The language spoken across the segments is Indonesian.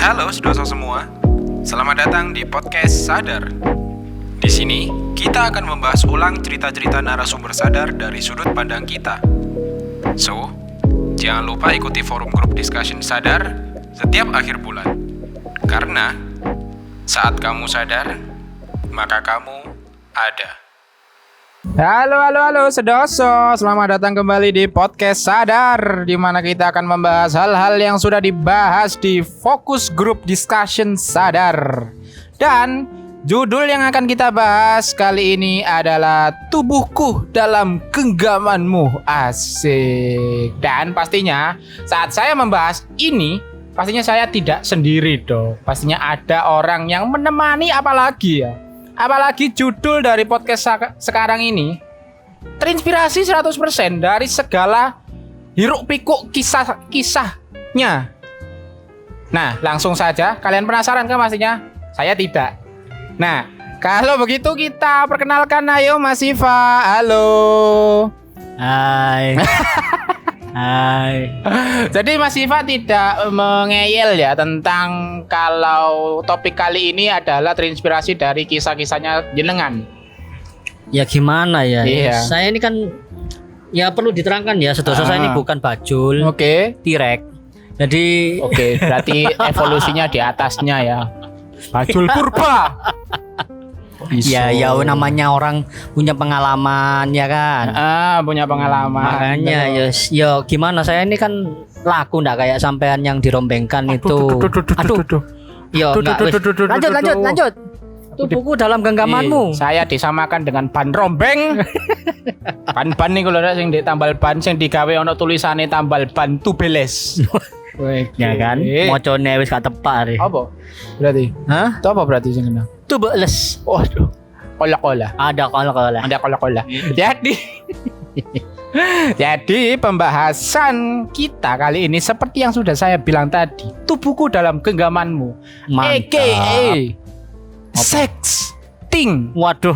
Halo sedoso semua, selamat datang di podcast Sadar. Di sini kita akan membahas ulang cerita-cerita narasumber sadar dari sudut pandang kita. So, jangan lupa ikuti forum grup discussion Sadar setiap akhir bulan. Karena saat kamu sadar, maka kamu ada. Halo sedoso, selamat datang kembali di podcast Sadar, di mana kita akan membahas hal-hal yang sudah dibahas di fokus grup discussion Sadar. Dan judul yang akan kita bahas kali ini adalah Tubuhku dalam Genggamanmu. Asik. Dan pastinya saat saya membahas ini, pastinya saya tidak sendiri dong. Pastinya ada orang yang menemani, apalagi judul dari podcast sekarang ini terinspirasi 100% dari segala hiruk pikuk kisahnya. Nah, langsung saja, kalian penasaran kan pastinya? Saya tidak. Nah, kalau begitu kita perkenalkan, ayo Mas Siva. Halo. Hai. Hai. Jadi Mas Siva tidak mengeyel ya tentang kalau topik kali ini adalah terinspirasi dari kisah-kisahnya jenengan. Ya gimana ya? Iya. Saya ini kan ya perlu diterangkan ya, sedoso saya ini bukan bajul. Oke. Tirek. Jadi Oke, berarti evolusinya di atasnya ya. Bajul purba. ya namanya orang punya pengalaman ya kan. Punya pengalaman. Makanya ya gimana, saya ini kan laku ndak kayak sampean yang dirombengkan itu. Aduh. Yo enggak. Lanjut. Tubuhku dalam genggamanmu. Saya disamakan dengan ban rombeng. Ban nih kalau ada yang ditambal ban, yang digawe ono tulisannya tambal ban tubeles. Ya kan, mocone wis gak tepat. Apa? Berarti? Hah? Itu apa berarti sing kena? Tubeles. Waduh. Kola-kola. Ada kola-kola. Jadi pembahasan kita kali ini seperti yang sudah saya bilang tadi, tubuhku dalam genggamanmu. Mantap. AKA sexting. Waduh,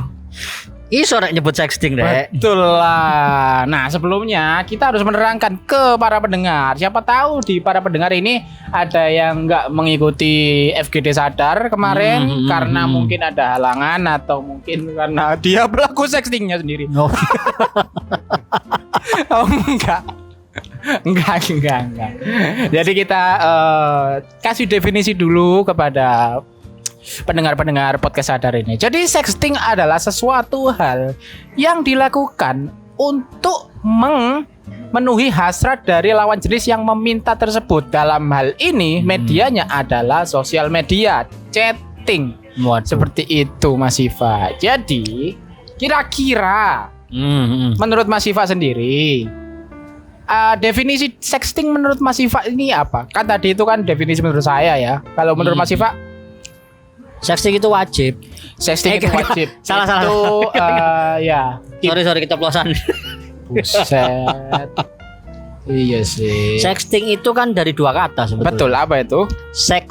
iso rek nyebut sexting rek. Betul lah. Nah, sebelumnya kita harus menerangkan ke para pendengar. Siapa tahu di para pendengar ini ada yang nggak mengikuti FGD Sadar kemarin karena mungkin ada halangan atau mungkin karena dia pelaku sextingnya sendiri. Oh. Oh, enggak. Jadi kita kasih definisi dulu kepada pendengar-pendengar podcast Sadar ini. Jadi sexting adalah sesuatu hal yang dilakukan untuk memenuhi hasrat dari lawan jenis yang meminta tersebut. Dalam hal ini medianya adalah sosial media, chatting. Seperti itu Mas Siva. Jadi kira-kira menurut Mas Siva sendiri, definisi sexting menurut Mas Siva ini apa? Kan tadi itu kan definisi menurut saya ya. Kalau menurut Mas Siva, sexting itu wajib. Sexting itu wajib. Salah. Itu ya. Sorry keceplosan. Buset. Iya sih. Sexting itu kan dari dua kata sebetulnya. Betul, apa itu? Sex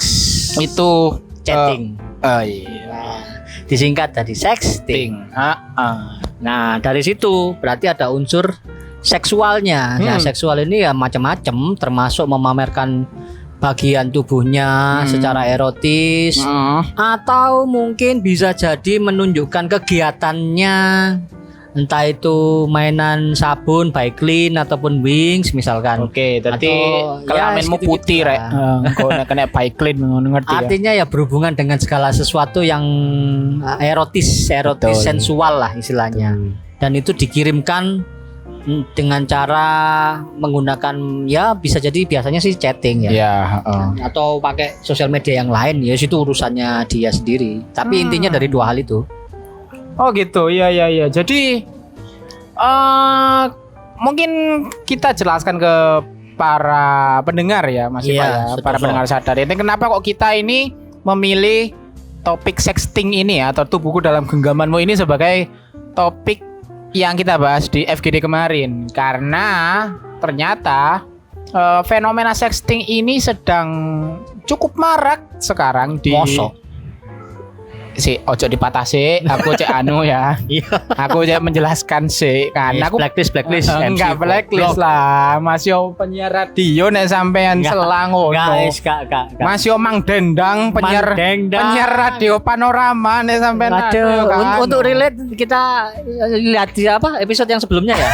Itu chatting. Iya. Disingkat dari sexting. Nah, dari situ berarti ada unsur seksualnya. Nah, seksual ini ya macam-macam, termasuk memamerkan bagian tubuhnya secara erotis, atau mungkin bisa jadi menunjukkan kegiatannya, entah itu mainan sabun, Baiklin ataupun Wings misalkan. Oke, berarti kelaminmu gitu putih rek. Kau kena Baiklin ngerti ya. Artinya ya berhubungan dengan segala sesuatu yang erotis sensual lah istilahnya. Dan itu dikirimkan dengan cara menggunakan ya bisa jadi biasanya sih chatting ya. Iya, Atau pakai sosial media yang lain ya, itu urusannya dia sendiri. Tapi intinya dari dua hal itu. Oh gitu. Iya. Jadi mungkin kita jelaskan ke para pendengar ya Mas Siva ya, para pendengar Sadar. Ini kenapa kok kita ini memilih topik sexting ini ya, atau tubuhku dalam genggamanmu ini sebagai topik yang kita bahas di FGD kemarin, karena ternyata fenomena sexting ini sedang cukup marak sekarang di ojo dipatah sih, aku cek anu ya. Aku cek menjelaskan sih kan. Aku blacklist. enggak blacklist lah. Mas yo penyiar radio nek sampean selang ngono. Enggak. Mas yo Mang Dendang penyiar radio panorama nek sampean Untuk relate kita lihat di episode yang sebelumnya ya.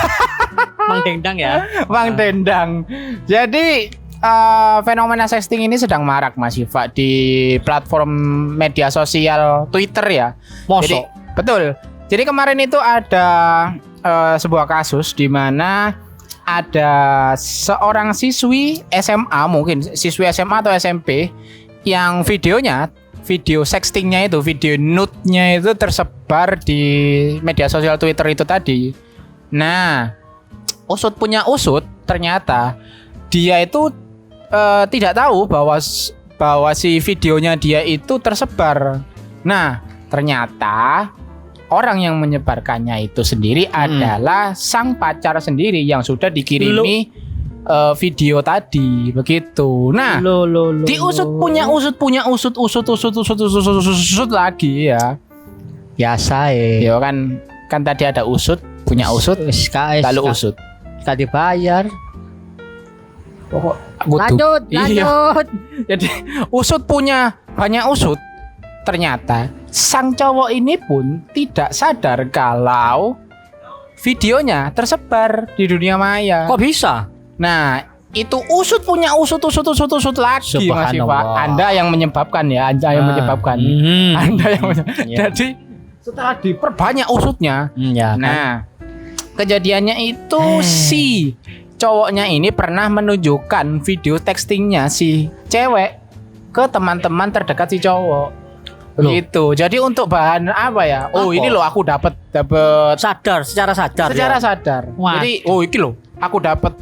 Mang Dendang ya. Mang Dendang. Jadi fenomena sexting ini sedang marak Mas Siva di platform media sosial Twitter ya. Jadi, betul. Jadi kemarin itu ada sebuah kasus di mana ada seorang siswi SMA, mungkin siswi SMA atau SMP yang video sextingnya itu, video nude-nya itu tersebar di media sosial Twitter itu tadi. Nah, usut ternyata dia itu tidak tahu bahwa si videonya dia itu tersebar. Nah, ternyata orang yang menyebarkannya itu sendiri adalah sang pacar sendiri yang sudah dikirimi video tadi, begitu. Nah, diusut lagi ya. Biasa ya. Ya kan tadi ada punya usut, lalu usut. Kita dibayar. Lanjut. Iya. Jadi punya banyak usut. Ternyata sang cowok ini pun tidak sadar kalau videonya tersebar di dunia maya. Kok bisa? Nah, itu punya usut lagi Mas Iva. Anda yang menyebabkan ya, Anda yang menyebabkan. Jadi setelah diperbanyak usutnya, nah kejadiannya itu si cowoknya ini pernah menunjukkan video textingnya si cewek ke teman-teman terdekat si cowok. Begitu. Jadi untuk bahan apa ya? Ini loh aku dapat secara sadar. Wah. Jadi ini loh aku dapat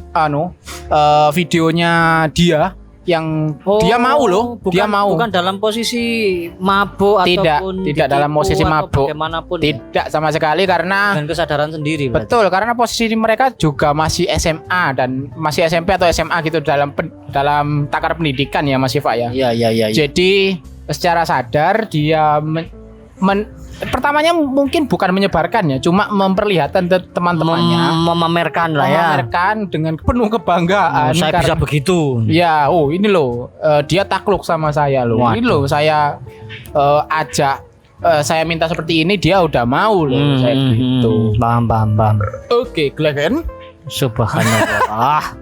videonya dia yang dia mau loh. Bukan dalam posisi mabuk ataupun tidak dalam posisi mabuk. Tidak sama sekali karena dengan kesadaran sendiri. Betul, karena posisi mereka juga masih SMA dan masih SMP atau SMA gitu dalam takar pendidikan ya Mas Siva ya. Iya. Jadi secara sadar dia pertamanya mungkin bukan menyebarkan ya, cuma memperlihatkan teman-temannya, memamerkan lah ya. Memamerkan dengan penuh kebanggaan. Saya bisa begitu. Ya, ini loh, dia takluk sama saya loh. Waduh. Ini loh saya ajak, saya minta seperti ini dia udah mau loh, saya gitu. Paham. Oke, Glenn. Subhanallah.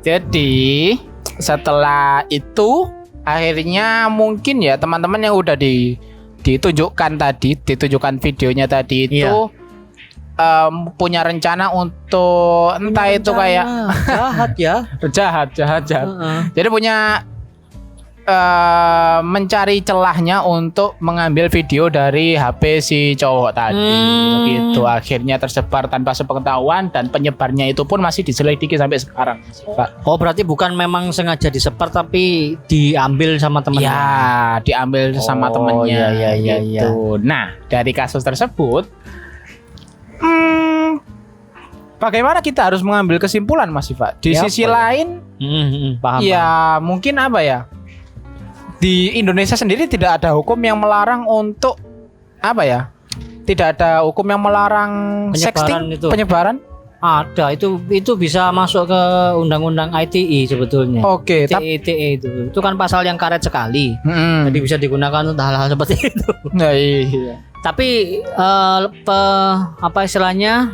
Jadi setelah itu akhirnya mungkin ya teman-teman yang udah ditunjukkan videonya tadi itu punya rencana untuk itu kayak jahat. Jadi punya mencari celahnya untuk mengambil video dari HP si cowok tadi. Begitu akhirnya tersebar tanpa sepengetahuan dan penyebarnya itu pun masih diselidiki sampai sekarang. Oh, berarti bukan memang sengaja disebar tapi diambil sama temennya. Ya, diambil sama temennya. Iya. Gitu. Nah, dari kasus tersebut bagaimana kita harus mengambil kesimpulan Mas Siva? Di sisi lain paham. Ya, mungkin apa ya? Di Indonesia sendiri tidak ada hukum yang melarang untuk apa ya? Tidak ada hukum yang melarang sexting, penyebaran. Ada, itu bisa masuk ke undang-undang ITE sebetulnya. Oke, ITE itu kan pasal yang karet sekali. Jadi bisa digunakan untuk hal-hal seperti itu. Nah, iya. Tapi apa istilahnya?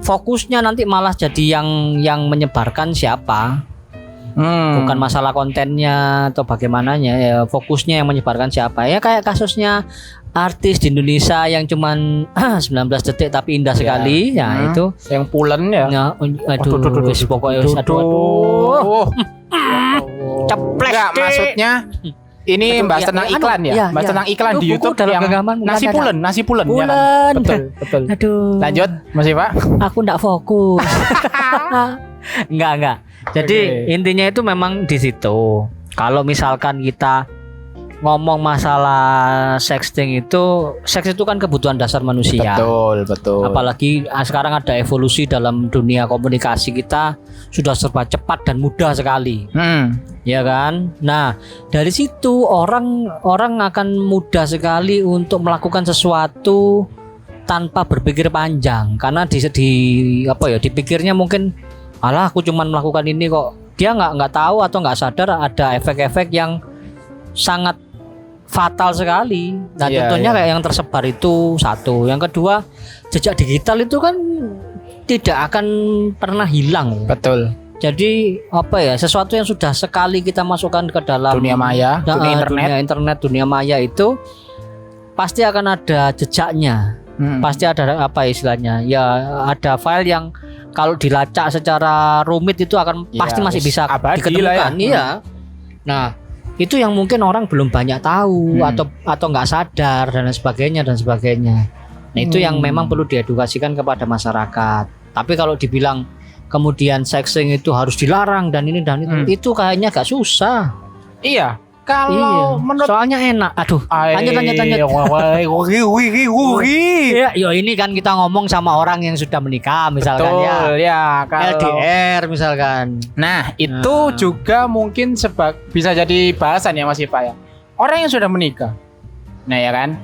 Fokusnya nanti malah jadi yang menyebarkan siapa. Bukan masalah kontennya atau bagaimananya ya, fokusnya yang menyebarkan siapa ya, kayak kasusnya artis di Indonesia yang cuman 19 detik tapi indah sekali ya, itu yang pulen ya, pokoknya ceplek. Maksudnya ini bahas tentang iklan ya, bahas tentang iklan di YouTube yang nasi pulen ya kan? Betul. Aduh, lanjut Mas Iva. Aku enggak fokus. Enggak. Jadi intinya itu memang di situ. Kalau misalkan kita ngomong masalah sexting itu, seks itu kan kebutuhan dasar manusia. Betul. Apalagi sekarang ada evolusi dalam dunia komunikasi, kita sudah serba cepat dan mudah sekali. Ya kan? Nah, dari situ orang akan mudah sekali untuk melakukan sesuatu tanpa berpikir panjang, karena dipikirnya mungkin, alah aku cuman melakukan ini kok. Dia nggak tahu atau nggak sadar ada efek-efek yang sangat fatal sekali. Nah, contohnya kayak yang tersebar itu satu. Yang kedua, jejak digital itu kan tidak akan pernah hilang. Betul. Jadi sesuatu yang sudah sekali kita masukkan ke dalam dunia maya, dunia maya itu pasti akan ada jejaknya. Pasti ada istilahnya? Ya ada file yang kalau dilacak secara rumit itu akan pasti masih bisa diketemukan. Iya. Nah, itu yang mungkin orang belum banyak tahu atau nggak sadar dan sebagainya. Nah, itu yang memang perlu diedukasikan kepada masyarakat. Tapi kalau dibilang kemudian sexting itu harus dilarang dan ini dan itu kayaknya agak susah. Iya. Kalau menurut soalnya enak. Aduh, lanjut. Ya, ini kan kita ngomong sama orang yang sudah menikah misalkan. Betul, ya. Kalau LDR misalkan. Nah, itu juga mungkin bisa jadi bahasan ya Mas Iva ya. Orang yang sudah menikah. Nah, ya kan?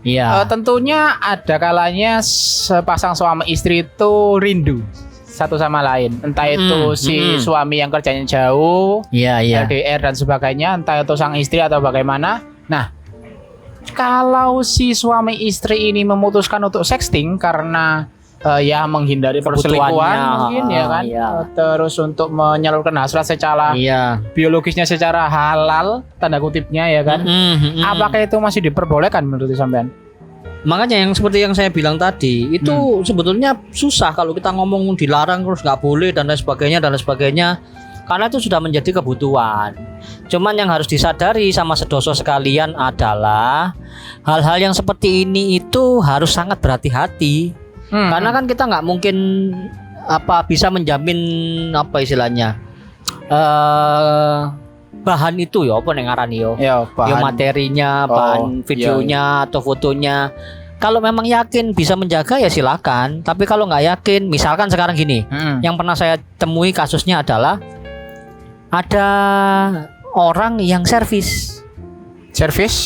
Iya. Tentunya ada kalanya sepasang suami istri itu rindu satu sama lain, entah itu si suami yang kerjanya jauh, LDR dan sebagainya, entah itu sang istri atau bagaimana. Nah, kalau si suami istri ini memutuskan untuk sexting karena menghindari perselingkuhan mungkin ya kan, terus untuk menyalurkan hasrat secara biologisnya secara halal tanda kutipnya ya kan, apakah itu masih diperbolehkan menurut sampean? Makanya yang seperti yang saya bilang tadi itu sebetulnya susah kalau kita ngomong dilarang terus nggak boleh dan lain sebagainya karena itu sudah menjadi kebutuhan. Cuman yang harus disadari sama sedoso sekalian adalah hal-hal yang seperti ini itu harus sangat berhati-hati karena kan kita nggak mungkin bisa menjamin istilahnya bahan itu ya apa nengarani yo materinya, bahan videonya atau fotonya. Kalau memang yakin bisa menjaga ya silakan. Tapi kalau nggak yakin, misalkan sekarang gini, yang pernah saya temui kasusnya adalah ada orang yang servis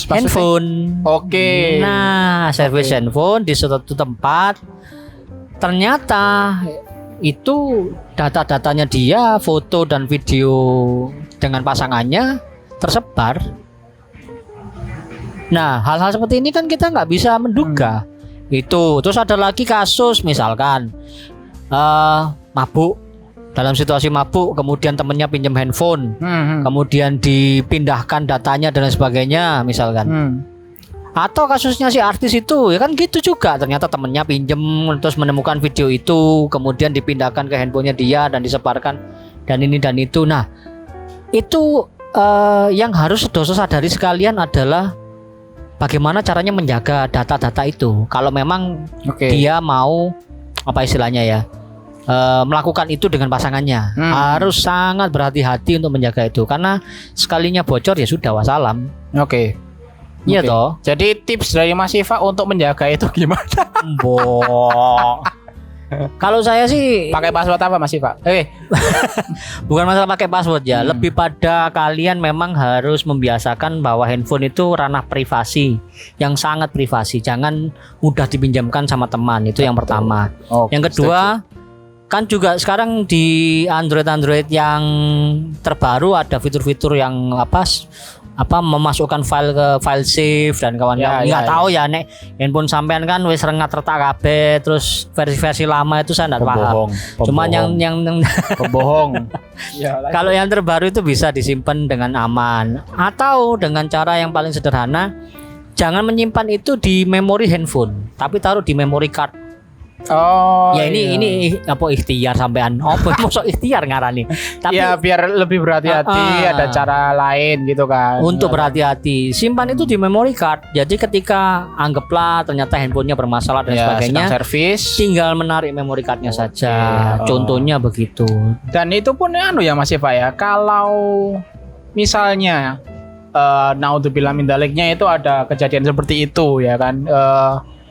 handphone. Oke. Nah, servis handphone di suatu tempat, ternyata itu data-datanya dia, foto dan video dengan pasangannya tersebar. Nah, hal-hal seperti ini kan kita nggak bisa menduga. Itu. Terus ada lagi kasus misalkan mabuk, dalam situasi mabuk, kemudian temennya pinjam handphone, kemudian dipindahkan datanya dan sebagainya misalkan. Atau kasusnya si artis itu ya kan gitu juga, ternyata temennya pinjem terus menemukan video itu, kemudian dipindahkan ke handphonenya dia dan disebarkan dan ini dan itu. Nah, itu yang harus dosa sadari sekalian adalah bagaimana caranya menjaga data-data itu. Kalau memang dia mau istilahnya ya melakukan itu dengan pasangannya, harus sangat berhati-hati untuk menjaga itu karena sekalinya bocor ya sudah wassalam. Iya toh. Jadi tips dari Mas Iva untuk menjaga itu gimana? Kalau saya sih pakai password apa Mas Iva? Bukan masalah pakai password ya, lebih pada kalian memang harus membiasakan bahwa handphone itu ranah privasi yang sangat privasi. Jangan mudah dipinjamkan sama teman, itu yang pertama. Yang kedua, kan juga sekarang di Android yang terbaru ada fitur-fitur yang memasukkan file ke file save dan kawan-kawan. Tahu ya nek handphone sampean kan wis rengat retak kabeh, terus versi-versi lama itu saya enggak paham. Cuman yang pembohong. Kalau yang terbaru itu bisa disimpan dengan aman atau dengan cara yang paling sederhana, jangan menyimpan itu di memori handphone, tapi taruh di memory card. Ini ikhtiar sampean. Mosok ikhtiar ngarani. Tapi ya biar lebih berhati-hati, ada cara lain gitu kan. Untuk berhati-hati, simpan itu di memory card. Jadi ketika anggaplah ternyata handphonenya bermasalah dan sebagainya, tinggal menarik memory cardnya saja. Contohnya begitu. Dan itu pun ya Mas Eva ya. Kalau misalnya naudzubillah min daliknya itu ada kejadian seperti itu ya kan.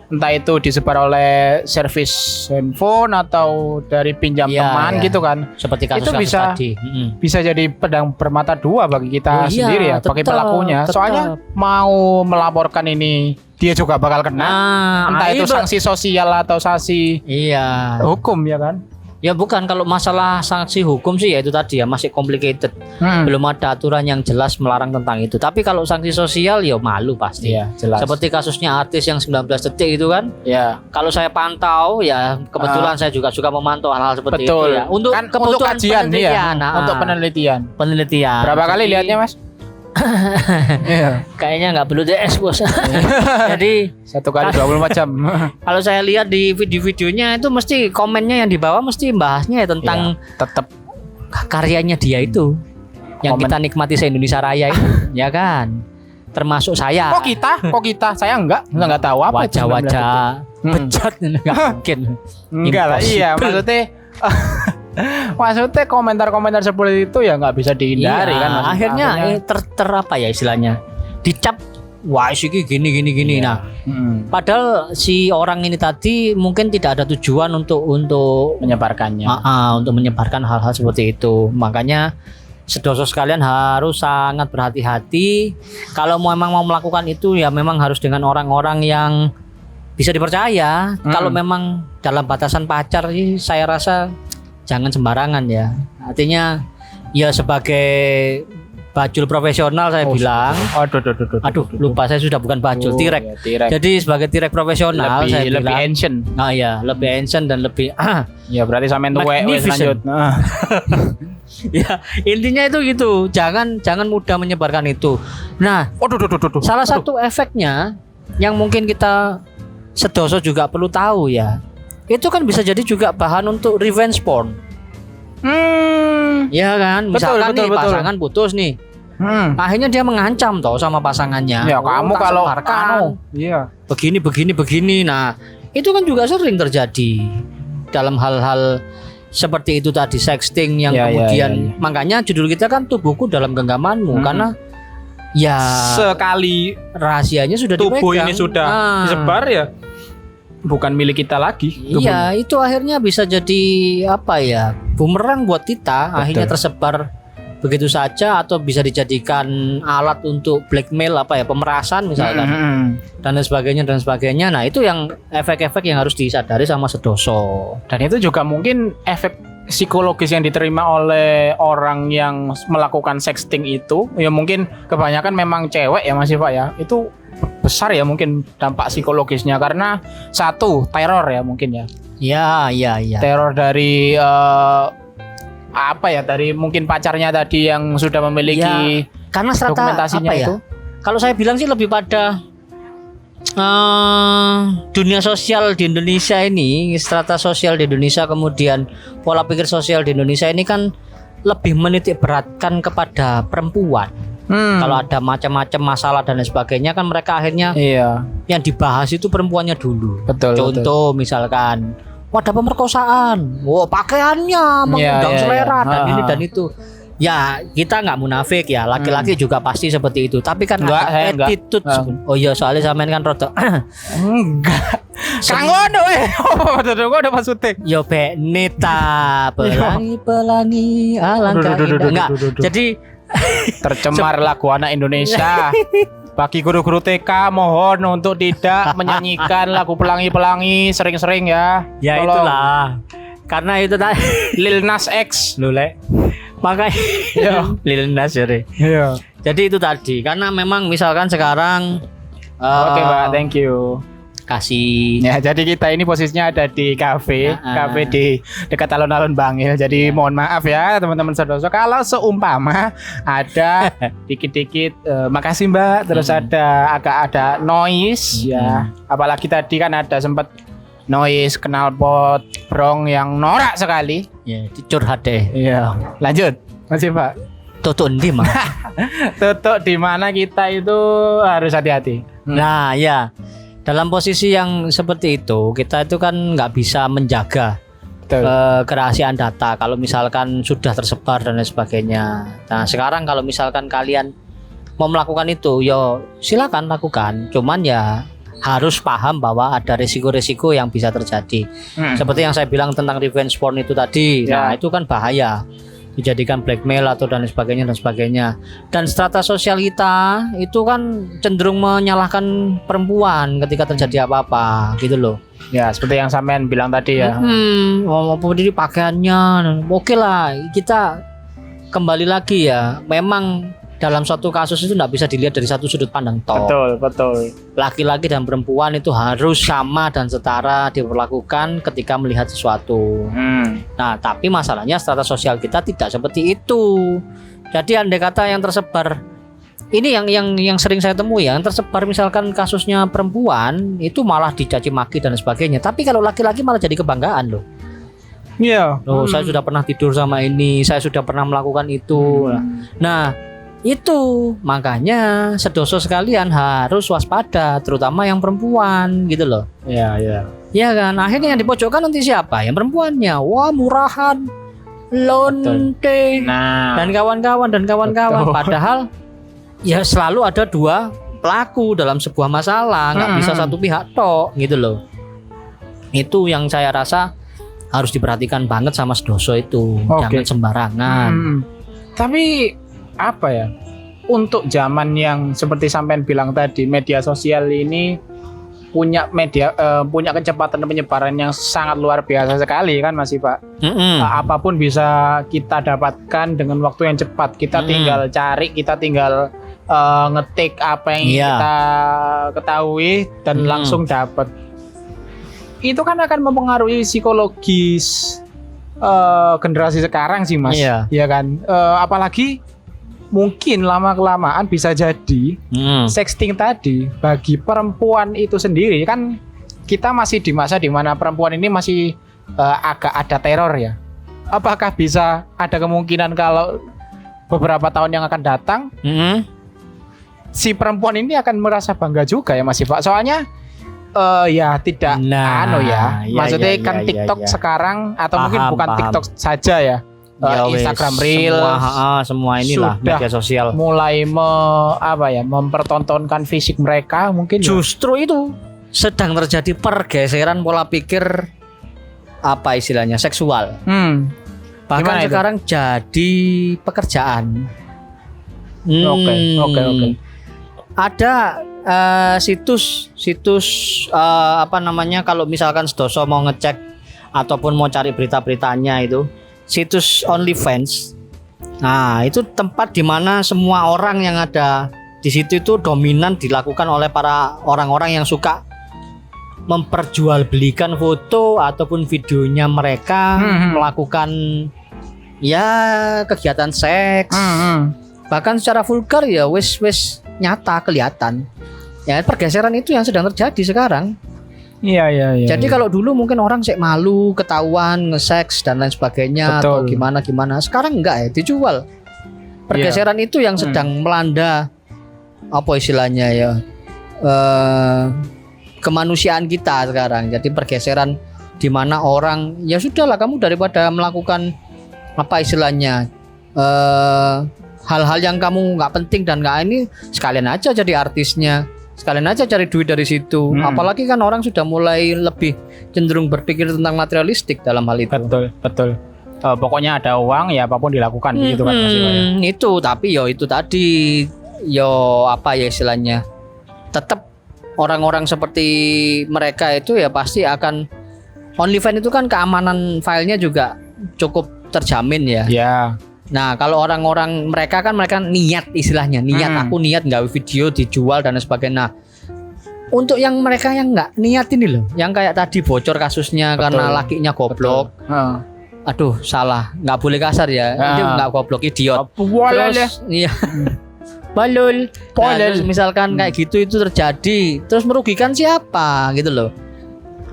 Entah itu disebar oleh servis handphone atau dari pinjam Iya, teman iya. gitu kan. Seperti kasus Itu bisa tadi. bisa jadi pedang bermata dua bagi kita Oh iya, sendiri ya, bagi tetap, pelakunya. tetap. Soalnya mau melaporkan ini dia juga bakal kena. Entah itu sanksi sosial atau sanksi Iya. hukum ya kan. Ya bukan, kalau masalah sanksi hukum sih ya itu tadi ya masih complicated. Belum ada aturan yang jelas melarang tentang itu. Tapi kalau sanksi sosial ya malu pasti. Iya, jelas. Seperti kasusnya artis yang 19 detik itu kan. Ya. Kalau saya pantau ya kebetulan saya juga suka memantau hal-hal seperti Betul. itu ya. Untuk Kan kebutuhan untuk kajian penelitian. ya. Untuk penelitian. Penelitian. Berapa kali Jadi, lihatnya, Mas? Iya. Kayaknya nggak perlu DS bos. Jadi 1 kali 24 jam. kalau saya lihat di video-videonya itu mesti komennya yang di bawah mesti bahasnya ya tentang Tetap karyanya dia itu yang Komen. kita nikmati se-Indonesia Raya itu ya kan, termasuk saya. Kok kita? Saya enggak tahu apa itu 19 detik. wajah-wajah bejat nggak mungkin. Enggak lah, iya Impossible. maksudnya komentar-komentar seperti itu ya nggak bisa dihindari Iya, kan maksudnya. akhirnya apa ya istilahnya, dicap wah sih gini. Nah padahal si orang ini tadi mungkin tidak ada tujuan untuk menyebarkannya. untuk menyebarkan hal-hal seperti itu. Makanya sedoso sekalian harus sangat berhati-hati. Kalau memang mau melakukan itu ya memang harus dengan orang-orang yang bisa dipercaya. Kalau memang dalam batasan pacar sih saya rasa jangan sembarangan ya. Artinya ya sebagai bajul profesional saya bilang. Aduh, lupa saya sudah bukan bajul, tirek. Ya, tirek. Jadi sebagai tirek profesional saya lebih bilang. ancient. Nah ya, lebih ancient dan lebih Ya berarti sampean tuwek wis lanjut. Magnificent. Ya intinya itu gitu, jangan mudah menyebarkan itu. Nah salah satu efeknya yang mungkin kita sedoso juga perlu tahu ya, itu kan bisa jadi juga bahan untuk revenge porn. Ya kan, misalkan betul. pasangan putus nih, akhirnya dia mengancam toh sama pasangannya. Ya kamu tak kalau sebarkan, iya. begini. Nah itu kan juga sering terjadi dalam hal-hal seperti itu tadi, sexting yang Ya, kemudian ya. makanya judul kita kan tubuhku dalam genggamanmu karena ya Sekali rahasianya sudah tubuh dipegang. ini sudah disebar ya bukan milik kita lagi. Iya, itu akhirnya bisa jadi apa ya, bumerang buat kita. Betul. Akhirnya tersebar begitu saja atau bisa dijadikan alat untuk blackmail apa ya, pemerasan misalkan dan lain sebagainya. Nah itu yang efek-efek yang harus disadari sama sedoso. Dan itu juga mungkin efek psikologis yang diterima oleh orang yang melakukan sexting itu ya mungkin kebanyakan memang cewek ya Mas Pak ya, itu besar ya mungkin dampak psikologisnya karena satu teror ya mungkin ya Iya. teror dari apa ya, dari mungkin pacarnya tadi yang sudah memiliki Karena strata dokumentasinya apa ya? itu. Kalau saya bilang sih lebih pada dunia sosial di Indonesia ini, strata sosial di Indonesia, kemudian pola pikir sosial di Indonesia ini kan lebih menitik beratkan kepada perempuan. Kalau ada macam-macam masalah dan lain sebagainya kan mereka akhirnya Iya, yang dibahas itu perempuannya dulu. betul. Contoh misalkan ada pemerkosaan, pakaiannya mengundang Iya, selera iya. dan ini dan itu. Ya kita nggak munafik ya, laki-laki juga pasti seperti itu. Tapi kan Enggak, saya ada enggak. attitude. Oh iya, soalnya sampean kan rotok. Enggak. Kang ngono kok udah pas syuting. Yo be neta pelangi alangkah indah. Enggak. Jadi Tercemar lagu anak Indonesia. Bagi guru-guru TK mohon untuk tidak menyanyikan lagu pelangi-pelangi sering-sering ya. ya Tolong. itulah. Karena itu tadi Lil Nas X. lule. Makanya Iya. Lil Nas ya, Re. Iya. Jadi itu tadi, karena memang misalkan sekarang Oke, Mbak, thank you. kasih Ya, jadi kita ini posisinya ada di kafe, kafe di dekat alun-alun Bangil. Jadi mohon maaf ya teman-teman sedoso kalau seumpama ada dikit-dikit makasih Mbak, terus agak ada noise ya. Apalagi tadi kan ada sempat noise knalpot brong yang norak sekali. ya curhat deh. Iya. Lanjut. Masih Pak. Tutup ndi mah. Tutup di mana kita itu harus hati-hati. Nah, ya. Dalam posisi yang seperti itu, kita itu kan nggak bisa menjaga Betul. kerahasiaan data kalau misalkan sudah tersebar dan lain sebagainya. Nah, sekarang kalau misalkan kalian mau melakukan itu, yo silakan lakukan. Cuman ya harus paham bahwa ada risiko-risiko yang bisa terjadi. Seperti yang saya bilang tentang revenge porn itu tadi. Nah, itu kan bahaya. Dijadikan blackmail atau dan sebagainya dan sebagainya. Dan strata sosial kita itu kan cenderung menyalahkan perempuan ketika terjadi apa-apa gitu loh. Ya, seperti yang sampean bilang tadi ya. Apa jadi pakaiannya. Oke lah, kita kembali lagi ya. Memang dalam suatu kasus itu tidak bisa dilihat dari satu sudut pandang toh. Betul. Laki-laki dan perempuan itu harus sama dan setara diperlakukan ketika melihat sesuatu. Nah, tapi masalahnya strata sosial kita tidak seperti itu. Jadi andai kata yang tersebar ini yang sering saya temui ya, yang tersebar misalkan kasusnya perempuan itu malah dicaci maki dan sebagainya. Tapi kalau laki-laki malah jadi kebanggaan loh. Iya. Loh, saya sudah pernah tidur sama ini, saya sudah pernah melakukan itu. Nah, itu makanya sedoso sekalian harus waspada, terutama yang perempuan gitu loh. Iya. Ya kan, akhirnya yang dipojokkan nanti siapa? Yang perempuannya. Wah, murahan, lonte, dan kawan-kawan. Betul. Padahal ya selalu ada dua pelaku dalam sebuah masalah, nggak bisa satu pihak tok gitu loh. Itu yang saya rasa harus diperhatikan banget sama sedoso itu. Jangan sembarangan. Tapi apa ya, untuk zaman yang seperti sampean bilang tadi, media sosial ini punya kecepatan penyebaran yang sangat luar biasa sekali kan Mas Pak. Apapun bisa kita dapatkan dengan waktu yang cepat. Kita tinggal cari, kita tinggal ngetik apa yang kita ketahui dan langsung dapat. Itu kan akan mempengaruhi psikologis generasi sekarang sih Mas. Iya kan. Apalagi mungkin lama-kelamaan bisa jadi sexting tadi bagi perempuan itu sendiri kan, kita masih di masa di mana perempuan ini masih agak ada teror ya. Apakah bisa ada kemungkinan kalau beberapa tahun yang akan datang si perempuan ini akan merasa bangga juga ya Mas Pak? Soalnya ya tidak maksudnya kan TikTok sekarang atau mungkin bukan TikTok saja ya. Instagram Reels semua inilah media sosial mulai mempertontonkan fisik mereka mungkin justru itu sedang terjadi pergeseran pola pikir apa istilahnya seksual. Bahkan sekarang jadi pekerjaan. Oke. Ada situs kalau misalkan sedoso mau ngecek ataupun mau cari berita-beritanya itu situs OnlyFans. Nah, itu tempat di mana semua orang yang ada di situ itu dominan dilakukan oleh para orang-orang yang suka memperjualbelikan foto ataupun videonya mereka melakukan ya kegiatan seks. Bahkan secara vulgar ya wis nyata kelihatan. Ya pergeseran itu yang sedang terjadi sekarang. Iya. Jadi kalau dulu mungkin orang malu ketahuan nge-seks dan lain sebagainya. Betul. Atau gimana. Sekarang enggak ya, dijual. Pergeseran itu yang sedang melanda apa istilahnya ya, kemanusiaan kita sekarang. Jadi pergeseran di mana orang ya sudahlah, kamu daripada melakukan apa istilahnya hal-hal yang kamu nggak penting dan nggak ini, sekalian aja jadi artisnya. Sekalian aja cari duit dari situ. Apalagi kan orang sudah mulai lebih cenderung berpikir tentang materialistik dalam hal itu. Betul. Pokoknya ada uang ya apapun dilakukan gitu kan. Itu tapi itu tadi apa ya istilahnya, tetap orang-orang seperti mereka itu ya pasti akan OnlyFans itu kan keamanan filenya juga cukup terjamin ya. Nah kalau orang-orang mereka niat istilahnya, aku niat nggak video dijual dan sebagainya. Nah, untuk yang mereka yang nggak niat ini loh, yang kayak tadi bocor kasusnya karena lakinya goblok. Aduh salah, nggak boleh kasar ya. Itu nggak goblok, idiot. Terus iya. Balul. Terus misalkan kayak gitu itu terjadi, terus merugikan siapa gitu loh.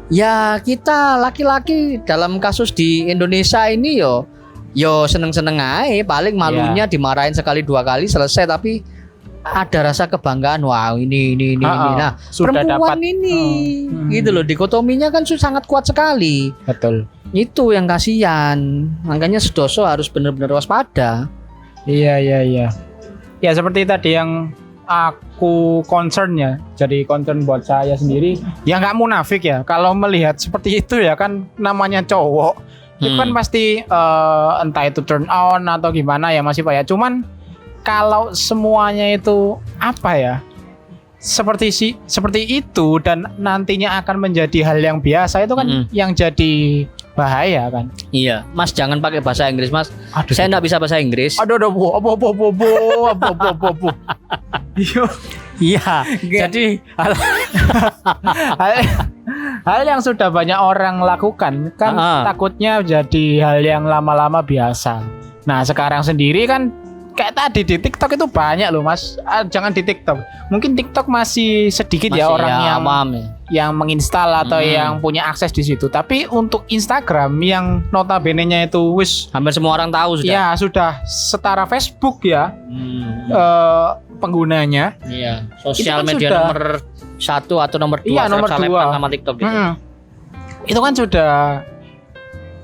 Ya kita laki-laki dalam kasus di Indonesia ini yo seneng-seneng aja, paling malunya dimarahin sekali dua kali selesai, tapi ada rasa kebanggaan, wow ini. Nah perempuan dapat, ini gitu loh, dikotominya kan sangat kuat sekali. Betul. Itu yang kasihan, makanya sedoso harus benar-benar waspada. Iya. Ya seperti tadi yang aku concern ya, jadi concern buat saya sendiri. Ya nggak munafik ya, kalau melihat seperti itu ya kan namanya cowok, itu kan pasti entah itu turn on atau gimana ya Mas Ipa ya. Cuman kalau semuanya itu apa ya, seperti itu dan nantinya akan menjadi hal yang biasa, itu kan yang jadi bahaya kan. Iya, Mas jangan pakai bahasa Inggris, Mas. Aduh, Saya enggak bisa bahasa Inggris. Aduh, Iya. Jadi hal yang sudah banyak orang lakukan kan takutnya jadi hal yang lama-lama biasa. Nah, sekarang sendiri kan kayak tadi di TikTok itu banyak loh Mas. Jangan di TikTok. Mungkin TikTok masih sedikit masih ya orang ya, yang menginstal atau yang punya akses di situ. Tapi untuk Instagram yang notabene-nya itu wis hampir semua orang tahu sudah. Ya, sudah setara Facebook ya. Penggunanya. Iya, sosial kan media sudah, nomor 1 atau nomor 2 iya, nomor 2 sama TikTok gitu. Itu kan sudah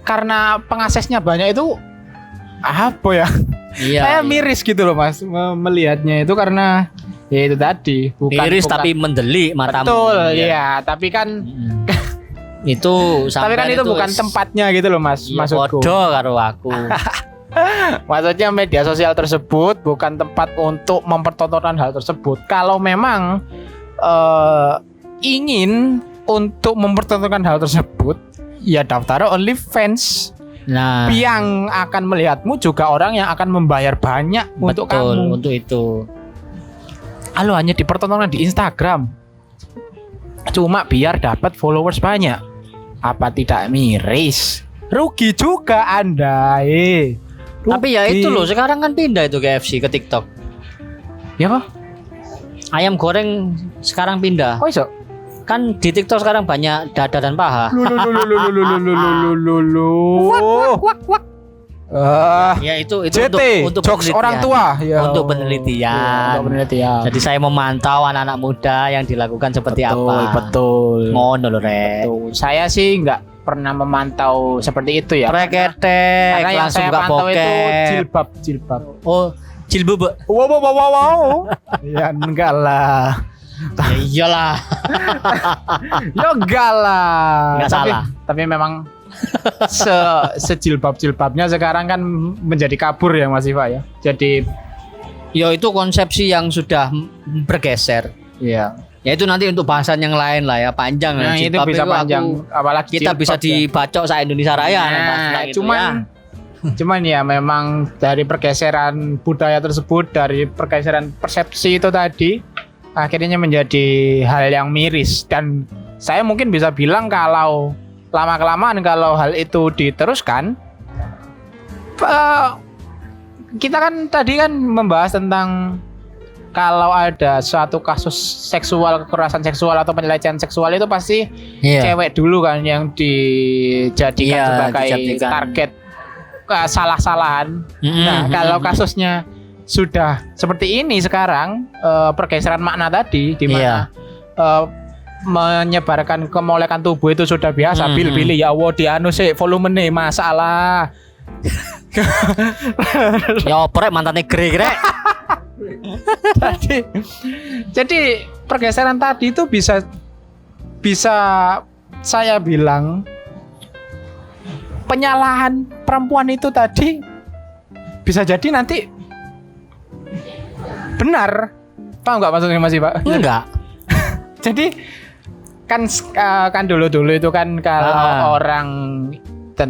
karena pengaksesnya banyak itu apa ya? Iya. Saya miris gitu loh Mas melihatnya itu karena ya itu tadi miris tapi mendelik matamu. Betul, iya, tapi kan itu tapi kan itu bukan tempatnya gitu loh Mas, iya, maksudku. Bodoh karo aku. Maksudnya media sosial tersebut bukan tempat untuk mempertontonkan hal tersebut. Kalau memang ingin untuk mempertontonkan hal tersebut, ya daftar OnlyFans. Nah, yang akan melihatmu juga orang yang akan membayar banyak untuk kamu. Untuk itu. Halo, hanya dipertontonkan di Instagram. Cuma biar dapat followers banyak. Apa tidak miris? Rugi juga Anda, Tapi ya itu loh, sekarang kan pindah itu KFC ke TikTok. Ya kok? Ayam goreng sekarang pindah. Oh iso? Kan di TikTok sekarang banyak dada dan paha. Ya itu JT, untuk jokes penelitian. orang tua ya. Untuk penelitian. Jadi saya memantau anak-anak muda yang dilakukan seperti apa. Betul. Ngono lho, Rek. Saya sih nggak pernah memantau seperti itu ya. Preketek, Karena yang langsung saya buka pantau itu bokep. jilbab. Oh, jilbab. Wow. Ya enggak lah. Ya iyalah. Ya enggak lah. Enggak salah. Tapi memang sejilbab-jilbabnya sekarang kan menjadi kabur ya Mas Iva ya. Jadi ya itu konsepsi yang sudah bergeser. Iya. Ya itu nanti untuk bahasan yang lain lah ya, panjang. Nah, itu bisa panjang, apalagi kita bisa dibacok sa Indonesia Raya. Nah, cuman ya memang dari pergeseran budaya tersebut, dari pergeseran persepsi itu tadi, akhirnya menjadi hal yang miris. Dan saya mungkin bisa bilang kalau lama-kelamaan kalau hal itu diteruskan, kita kan tadi kan membahas tentang kalau ada suatu kasus seksual, kekerasan seksual atau pelecehan seksual itu pasti cewek dulu kan yang dijadikan sebagai target salah-salahan. Nah, kalau kasusnya sudah seperti ini sekarang, pergeseran makna tadi di mana menyebarkan kemolekan tubuh itu sudah biasa. Pilih ya Allah dianu sih volume nih masalah. Ya oprek mantane grek. Jadi pergeseran tadi itu bisa saya bilang penyalahan perempuan itu tadi bisa jadi nanti benar. Paham nggak maksudnya Mas Pak? Enggak. Jadi kan dulu itu kan kalau orang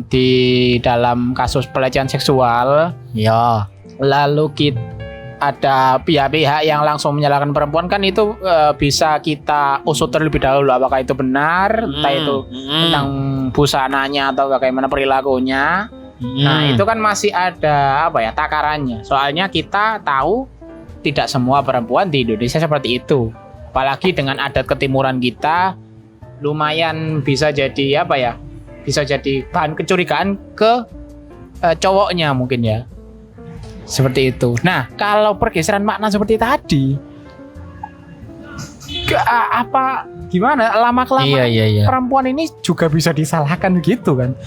di dalam kasus pelecehan seksual, ya, lalu ada pihak-pihak yang langsung menyalahkan perempuan kan itu bisa kita usut terlebih dahulu apakah itu benar, entah itu tentang busananya atau bagaimana perilakunya. Nah, itu kan masih ada takarannya. Soalnya kita tahu tidak semua perempuan di Indonesia seperti itu. Apalagi dengan adat ketimuran kita lumayan bisa jadi bisa jadi bahan kecurigaan ke cowoknya mungkin ya. Seperti itu. Nah, kalau pergeseran makna seperti tadi, gimana? Lama-kelamaan perempuan ini juga bisa disalahkan gitu kan?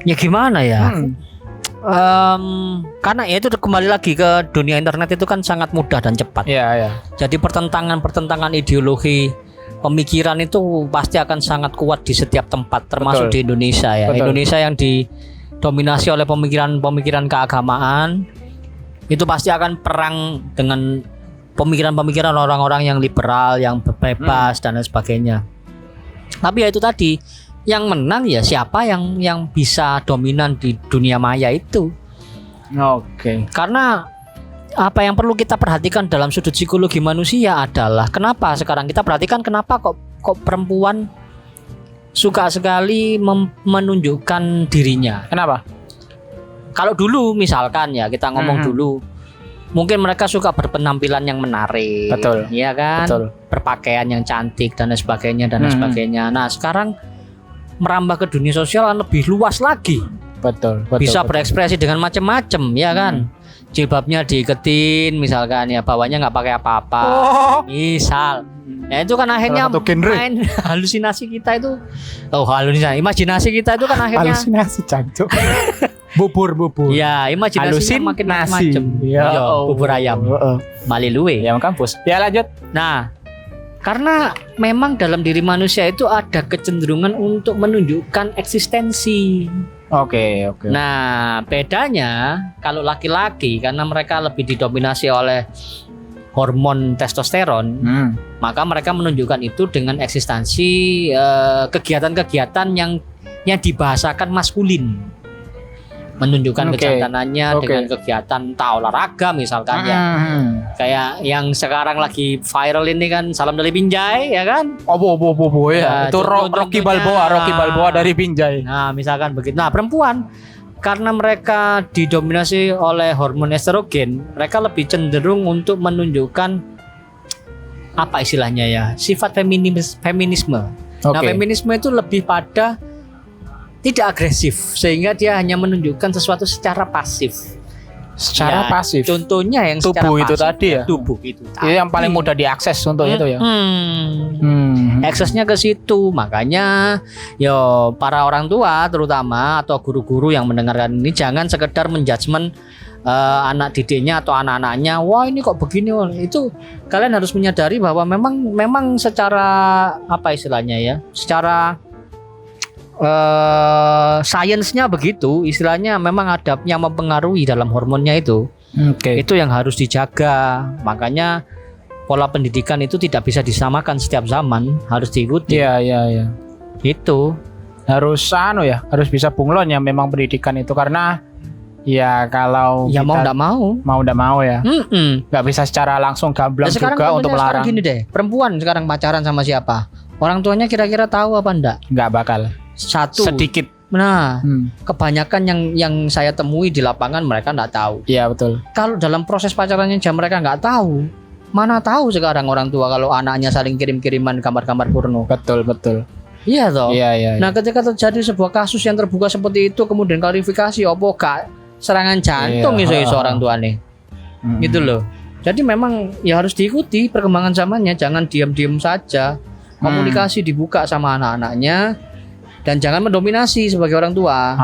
Ya gimana ya? Karena ya itu kembali lagi ke dunia internet itu kan sangat mudah dan cepat. Iya, iya. Jadi pertentangan ideologi pemikiran itu pasti akan sangat kuat di setiap tempat, termasuk Betul. di Indonesia ya. Betul. Indonesia yang didominasi oleh pemikiran-pemikiran keagamaan itu pasti akan perang dengan pemikiran-pemikiran orang-orang yang liberal, yang bebas dan lain sebagainya. Tapi ya itu tadi, yang menang ya siapa yang bisa dominan di dunia maya itu. Oke. Karena apa yang perlu kita perhatikan dalam sudut psikologi manusia adalah kenapa sekarang kita perhatikan kenapa kok perempuan suka sekali menunjukkan dirinya. Kenapa? Kalau dulu misalkan ya kita ngomong dulu, mungkin mereka suka berpenampilan yang menarik, Betul. iya kan? Betul. Berpakaian yang cantik dan lain sebagainya dan lain sebagainya. Nah sekarang merambah ke dunia sosial lebih luas lagi. Betul. Bisa berekspresi dengan macam-macam, ya kan? Jilbabnya diiketin, misalkan ya bawahnya nggak pakai apa-apa, misal. Ya itu kan akhirnya Salah satu genre. main halusinasi kita itu, imajinasi kita itu kan akhirnya, Halusinasi cancuk. Bubur. ya imajinasinya makin macam-macam. Ya, Bubur ayam, Bali luwe. Ya kampus. Ya lanjut. Nah, karena memang dalam diri manusia itu ada kecenderungan untuk menunjukkan eksistensi. Oke. Nah, bedanya kalau laki-laki karena mereka lebih didominasi oleh hormon testosteron, maka mereka menunjukkan itu dengan eksistensi kegiatan-kegiatan yang dibahasakan maskulin. Menunjukkan kejantanannya dengan kegiatan olahraga misalkan ya. Kayak yang sekarang lagi viral ini kan Salam dari Binjai ya kan? Obo ya. Ya, Itu Rocky Balboa dari Binjai. Nah, misalkan begitu. Nah, perempuan karena mereka didominasi oleh hormon estrogen, mereka lebih cenderung untuk menunjukkan apa istilahnya ya? Sifat feminisme. Nah, feminisme itu lebih pada tidak agresif sehingga dia hanya menunjukkan sesuatu secara pasif. Secara pasif. Contohnya yang Tubuh secara itu pasif, tadi ya. Tubuh itu. Itu yang paling mudah diakses untuk itu ya. Aksesnya ke situ, makanya yo para orang tua terutama atau guru-guru yang mendengarkan ini jangan sekedar menjudgment anak didiknya atau anak-anaknya. Wah ini kok begini, itu kalian harus menyadari bahwa memang secara apa istilahnya ya, secara sainsnya begitu, istilahnya memang ada yang mempengaruhi dalam hormonnya itu. Itu yang harus dijaga. Makanya pola pendidikan itu tidak bisa disamakan setiap zaman, harus diikuti. Iya. Itu Harus harus bisa bunglon ya memang pendidikan itu karena ya kalau ya kita mau nggak mau ya. Nggak bisa secara langsung gamblang Nah, sekarang juga untuk sekarang melarang. gini deh, perempuan sekarang pacaran sama siapa? Orang tuanya kira-kira tahu apa enggak? Nggak bakal. Satu. Sedikit. Nah, kebanyakan yang saya temui di lapangan mereka enggak tahu. Iya betul. Kalau dalam proses pacarannya aja mereka enggak tahu. Mana tahu sekarang orang tua kalau anaknya saling kirim-kiriman gambar-gambar porno. Betul. Iya toh. Iya. Nah, ketika terjadi sebuah kasus yang terbuka seperti itu kemudian klarifikasi opo gak serangan jantung iso-iso orang tua nih. Gitu loh. Jadi memang ya harus diikuti perkembangan zamannya, jangan diam-diam saja. Komunikasi dibuka sama anak-anaknya dan jangan mendominasi sebagai orang tua.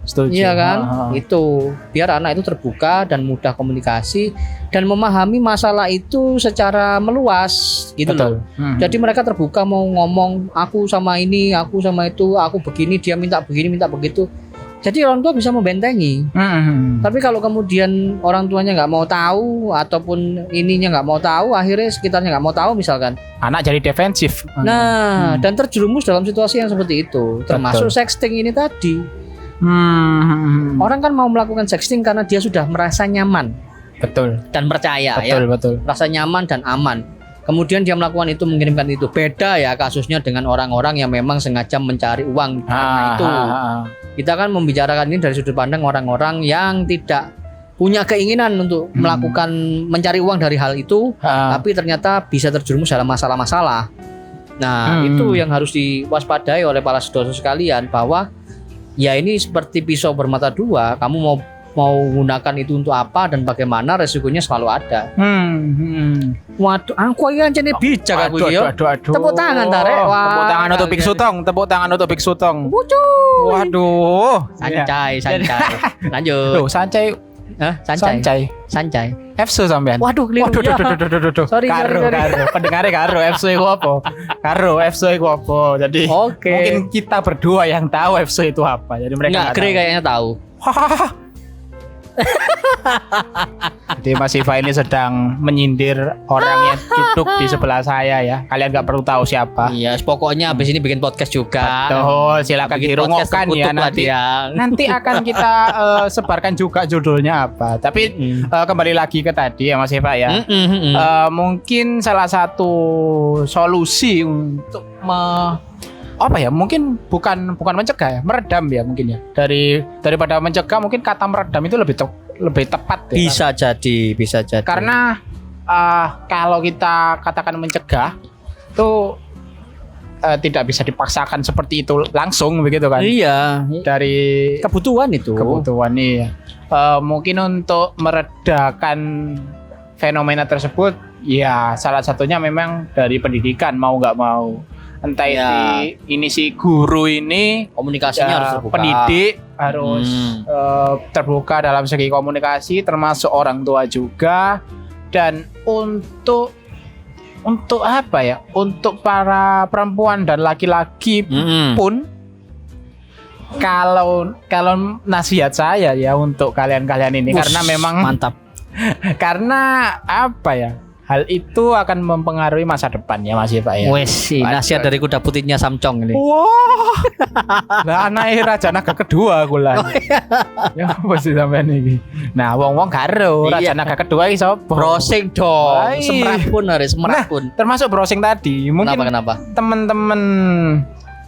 Setuju. Iya kan? Itu biar anak itu terbuka dan mudah komunikasi dan memahami masalah itu secara meluas gitu loh. Jadi mereka terbuka mau ngomong aku sama ini, aku sama itu, aku begini, dia minta begini, minta begitu. Jadi orang tua bisa membentengi. Tapi kalau kemudian orang tuanya nggak mau tahu ataupun ininya nggak mau tahu, akhirnya sekitarnya nggak mau tahu misalkan, anak jadi defensif. Nah, dan terjerumus dalam situasi yang seperti itu, termasuk sexting ini tadi. Orang kan mau melakukan sexting karena dia sudah merasa nyaman. Betul. Dan percaya Betul. rasa nyaman dan aman. Kemudian dia melakukan itu, mengirimkan itu. Beda ya kasusnya dengan orang-orang yang memang sengaja mencari uang karena itu. Kita kan membicarakan ini dari sudut pandang orang-orang yang tidak punya keinginan untuk melakukan mencari uang dari hal itu, tapi ternyata bisa terjerumus dalam masalah-masalah. Nah, itu yang harus diwaspadai oleh para saudara sekalian bahwa ya ini seperti pisau bermata dua. Kamu mau mau gunakan itu untuk apa dan bagaimana, resikonya selalu ada. Waduh, aku ini aja nih bijak aku yo. Tepuk tangan tarik. Tepuk tangan untuk Biksu Tong. Tepuk tangan untuk Biksu Tong. Waduh. Sancai. Lanjut. Loh, Sancai. Hah? Sancai. Efsu sampean. Waduh, keliru. Duh. Sorry. Karo. Pendengarnya karo Efsu iku apa? Karo Efsu iku apa? Jadi Oke. mungkin kita berdua yang tahu Efsu itu apa. Jadi mereka Enggak, Grey kayaknya tahu. Jadi Mas Iva ini sedang menyindir orang yang duduk di sebelah saya ya. Kalian nggak perlu tahu siapa. Iya, pokoknya abis ini bikin podcast juga. Betul, silakan Bikin dirungokkan podcast ya terkutuk lah nanti. dia. Nanti akan kita sebarkan juga judulnya apa. Tapi kembali lagi ke tadi ya Mas Iva ya. Mungkin salah satu solusi untuk apa ya, mungkin bukan mencegah ya, meredam ya mungkin ya. Daripada mencegah, mungkin kata meredam itu lebih tepat ya. Bisa jadi. Karena kalau kita katakan mencegah itu tidak bisa dipaksakan seperti itu langsung begitu kan. Iya, Dari kebutuhan itu. kebutuhan nih. Mungkin untuk meredakan fenomena tersebut ya salah satunya memang dari pendidikan, mau nggak mau. Entah ini si guru ini Komunikasinya harus terbuka. pendidik harus terbuka dalam segi komunikasi, termasuk orang tua juga. Dan untuk apa ya, untuk para perempuan dan laki-laki pun, kalau nasihat saya ya untuk kalian ini, karena memang mantap. karena apa ya, hal itu akan mempengaruhi masa depan ya Mas Iva ya. Wes, nasihat dari kuda putihnya Samcong ini. Wah. Lah anake Raja Naga kedua aku lah. Ya apa sih sampean iki. Nah, wong-wong karo Raja Naga kedua iki sapa? Browsing dong. Wai. Semerat pun. Termasuk browsing tadi. Mungkin Kenapa? teman-teman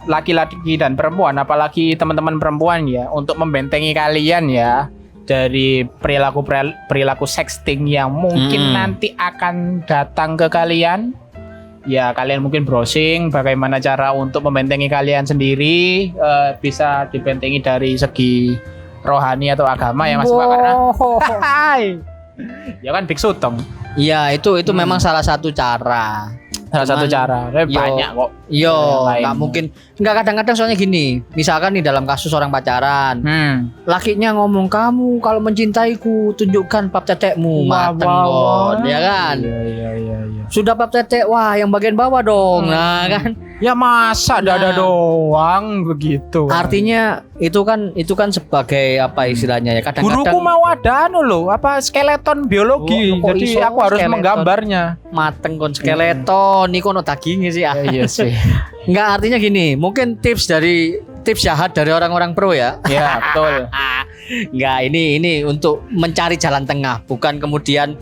laki-laki dan perempuan, apalagi teman-teman perempuan ya, untuk membentengi kalian ya dari perilaku sexting yang mungkin nanti akan datang ke kalian. Ya kalian mungkin browsing bagaimana cara untuk membentengi kalian sendiri, bisa dibentengi dari segi rohani atau agama ya Mas Pak, karena ya kan biksu tong. Iya, itu memang salah satu cara. Satu cara. Banyak kok. Nggak mungkin. Nggak, kadang-kadang soalnya gini. Misalkan nih dalam kasus orang pacaran, lakinya ngomong, kamu kalau mencintaiku tunjukkan pap tetekmu, mateng God, ya kan? Iya. Sudah pap tetek, wah yang bagian bawah dong. Nah kan. Ya masa dada doang begitu. Artinya itu kan sebagai apa istilahnya ya, kadang-kadang guruku mau ada loh, apa skeleton biologi. Jadi aku harus skeleton menggambarnya. Mateng kon skeleton, ini kono dagingnya sih. Iya sih. Enggak, artinya gini, mungkin tips jahat dari orang-orang pro ya. Ya betul. Enggak, ini untuk mencari jalan tengah, bukan kemudian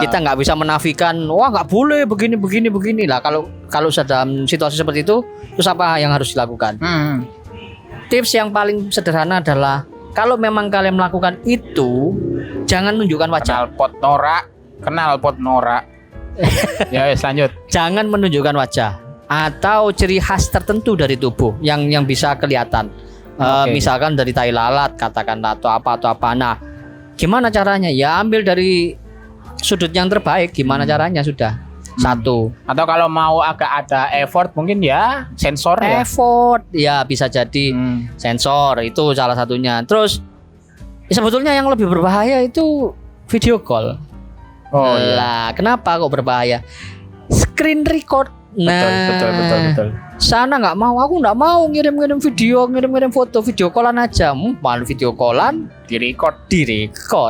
kita nggak bisa menafikan, wah nggak boleh begini lah. Kalau dalam situasi seperti itu, terus apa yang harus dilakukan? Tips yang paling sederhana adalah kalau memang kalian melakukan itu, jangan tunjukkan wajah. Kenal pot norak. Ya, lanjut. Jangan menunjukkan wajah atau ciri khas tertentu dari tubuh yang bisa kelihatan. Misalkan dari tai lalat, katakanlah, atau apa. Nah, gimana caranya? Ya ambil dari sudut yang terbaik. Gimana caranya sudah. Satu. Atau kalau mau agak ada effort, mungkin ya sensor ya. Effort, ya bisa jadi sensor, itu salah satunya. Terus sebetulnya yang lebih berbahaya itu video call. Oh lah, kenapa kok berbahaya? Screen record. Nah, betul. Sana aku nggak mau ngirim foto, video callan aja. Malu video callan, Direcord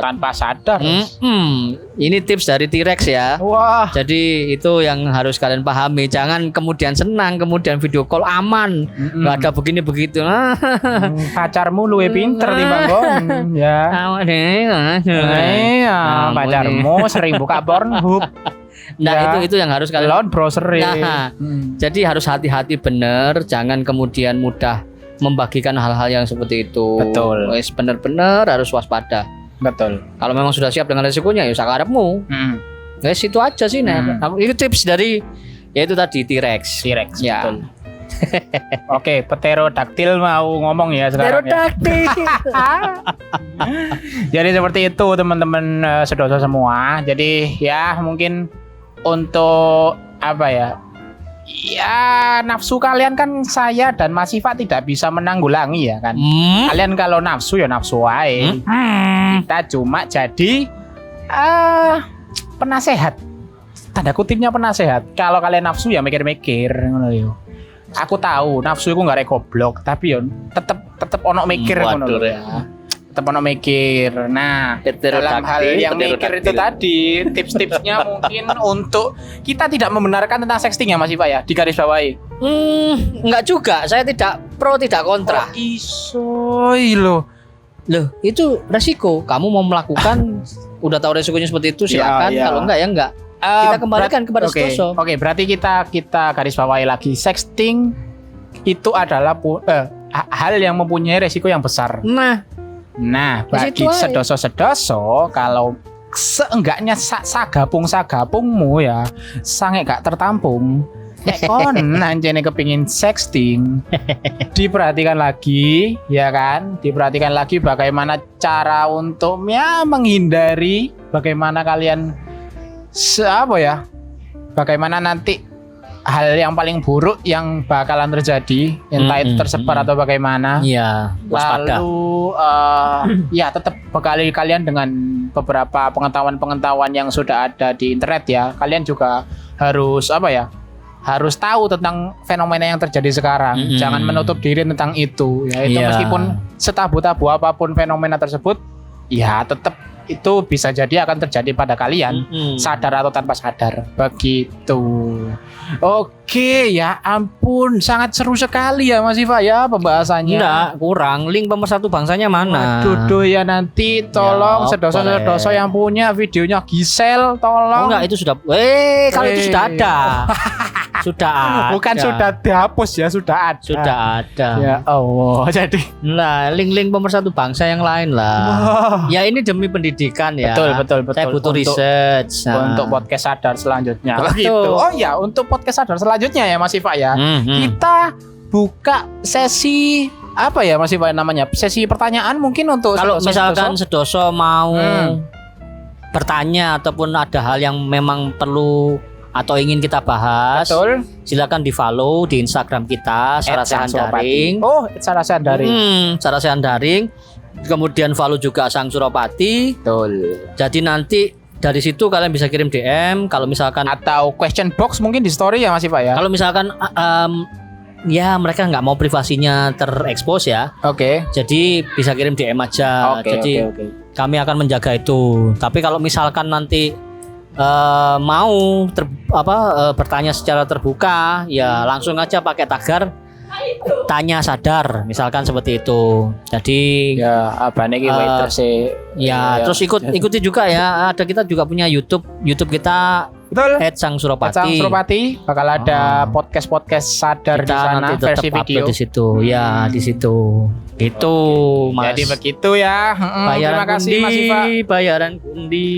tanpa sadar. Ini tips dari T-Rex ya. Wah. Jadi itu yang harus kalian pahami. Jangan kemudian senang, kemudian video call aman, nggak ada begini begitu. Pacarmu luwe pinter timbang ya. Pacarmu sering buka Pornhub. Nah, itu yang harus kalian browser. Jadi harus hati-hati bener, jangan kemudian mudah membagikan hal-hal yang seperti itu. Betul. Bener-bener harus waspada. Betul. Kalau memang sudah siap dengan resikonya ya sakarepmu. Itu aja sih. Itu tips dari yaitu tadi T-Rex. Ya. Betul. Oke, pterodaktil mau ngomong ya sekarang. Pterodaktil. Jadi seperti itu teman-teman sedoso semua. Jadi ya mungkin untuk apa ya? Ya nafsu kalian kan saya dan Mas Siva tidak bisa menanggulangi ya kan. Kalian kalau nafsu ya nafsu wae. Kita cuma jadi penasehat. Tanda kutipnya penasehat. Kalau kalian nafsu ya mikir-mikir ngono yo. Aku tahu nafsu iku gak goblok, tapi yo tetep ono mikir ngono lho ya. Tetep ono mikir. Nah, dalam hal yang mikir itu tadi, tips-tipsnya mungkin untuk kita tidak membenarkan tentang sexting ya Mas Iva ya, di garis bawahi. Enggak juga. Saya tidak pro tidak kontra. Isoi loh. Loh, itu resiko. Kamu mau melakukan udah tahu resikonya seperti itu silakan. Iya. Kalau enggak ya enggak. Kita kembalikan kepada sedoso. Oke, berarti kita garis bawahi lagi. Sexting itu adalah hal yang mempunyai resiko yang besar. Nah, bagi sedoso-sedoso kalau seenggaknya sagapung-sagapungmu ya sange gak tertampung. Nek kon anjene kepingin sexting, diperhatikan lagi ya kan? Diperhatikan lagi bagaimana cara untuk ya menghindari bagaimana kalian bagaimana nanti hal yang paling buruk yang bakalan terjadi, entah itu tersebar atau bagaimana. Iya, waspada. Lalu ya tetap bekali kalian dengan beberapa pengetahuan yang sudah ada di internet ya. Kalian juga harus harus tahu tentang fenomena yang terjadi sekarang. Jangan menutup diri tentang itu. Ya itu meskipun setabu-tabu apapun fenomena tersebut, ya tetap itu bisa jadi akan terjadi pada kalian, sadar atau tanpa sadar. Begitu. Oke, ya ampun, sangat seru sekali ya Mas Iva ya pembahasannya. Enggak, kurang. Link pemersatu bangsanya mana? Waduh ya nanti tolong sedoso-sedoso yang punya videonya Gisel tolong. Oh enggak, itu sudah. Kalau itu sudah ada. Sudah ada. Bukan sudah dihapus ya, sudah ada. Sudah ada. Ya Allah, jadi. Nah, link-link pemersatu bangsa yang lain lah. Ya ini demi pendidikan ya. Betul. Saya butuh research. Untuk podcast sadar selanjutnya. Betul. Gitu. Oh ya, untuk podcast sadar selanjutnya ya Mas Iva ya. Kita buka sesi apa ya Mas Iva namanya? Sesi pertanyaan mungkin untuk kalau misalkan sedoso mau bertanya ataupun ada hal yang memang perlu atau ingin kita bahas, betul, silakan di follow di Instagram kita Sarasehan Daring. Oh, Sarasehan Daring. Sarasehan Daring. Kemudian follow juga Sang Suropati. Betul. Jadi nanti dari situ kalian bisa kirim DM kalau misalkan atau question box mungkin di story ya Mas Iva ya. Kalau misalkan ya mereka nggak mau privasinya terekspos ya. Oke. Jadi bisa kirim DM aja. Jadi kami akan menjaga itu. Tapi kalau misalkan nanti mau bertanya secara terbuka ya langsung aja pakai tagar tanya sadar misalkan seperti itu. Jadi ya abane iki waiter sih. Ya, terus ikuti juga ya. Ada kita juga punya YouTube kita. Betul. Sang Suropati. Sang Suropati bakal ada podcast sadar kita di sana nanti versi video di situ. Ya, di situ. Itu Mas. Jadi begitu ya. Terima kasih Mas Iva. Bayaran kundi.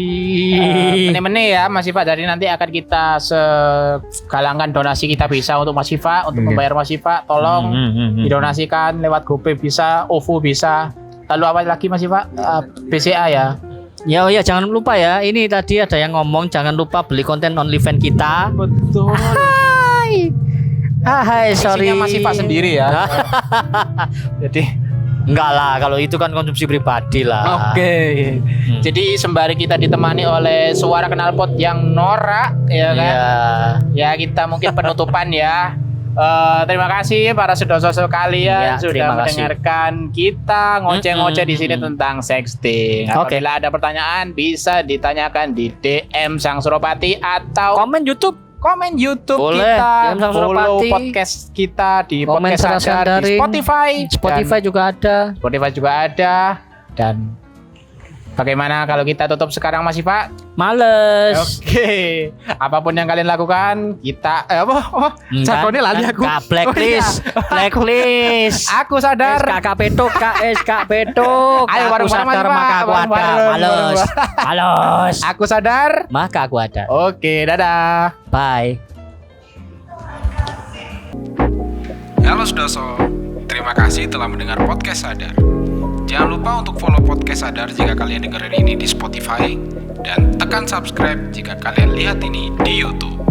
Mene-mene ya Mas Iva. Jadi nanti akan kita segalangkan donasi kita bisa untuk Mas Iva, untuk membayar Mas Iva. Tolong didonasikan lewat GoPay bisa, OVO bisa. Lalu apa lagi Mas Iva? BCA ya. Ya, jangan lupa ya. Ini tadi ada yang ngomong jangan lupa beli konten OnlyFans kita. Betul. Hai, sorry. Isinya Mas Iva sendiri ya. Jadi enggak lah, kalau itu kan konsumsi pribadi lah. Oke. Jadi sembari kita ditemani oleh suara knalpot yang norak ya kan. Ya kita mungkin penutupan ya. Terima kasih para sedoso kalian sudah mendengarkan kita ngoceh-ngoceh di sini tentang sexting. Apabila ada pertanyaan bisa ditanyakan di DM Sang Suropati atau komen YouTube boleh, kita, follow podcast kita di komen podcast sadar di Spotify juga ada. Dan bagaimana kalau kita tutup sekarang Mas Iva? Males. Oke. Apapun yang kalian lakukan, kita Jakone lali aku. Blacklist. Aku sadar. SKK petuk. Ayo aku sadar maka aku ada. Males. Aku sadar maka aku ada. Oke, dadah. Bye. Halo Sudoso, terima kasih telah mendengar podcast Sadar. Jangan lupa untuk follow podcast Sadar jika kalian dengerin ini di Spotify, dan tekan subscribe jika kalian lihat ini di YouTube.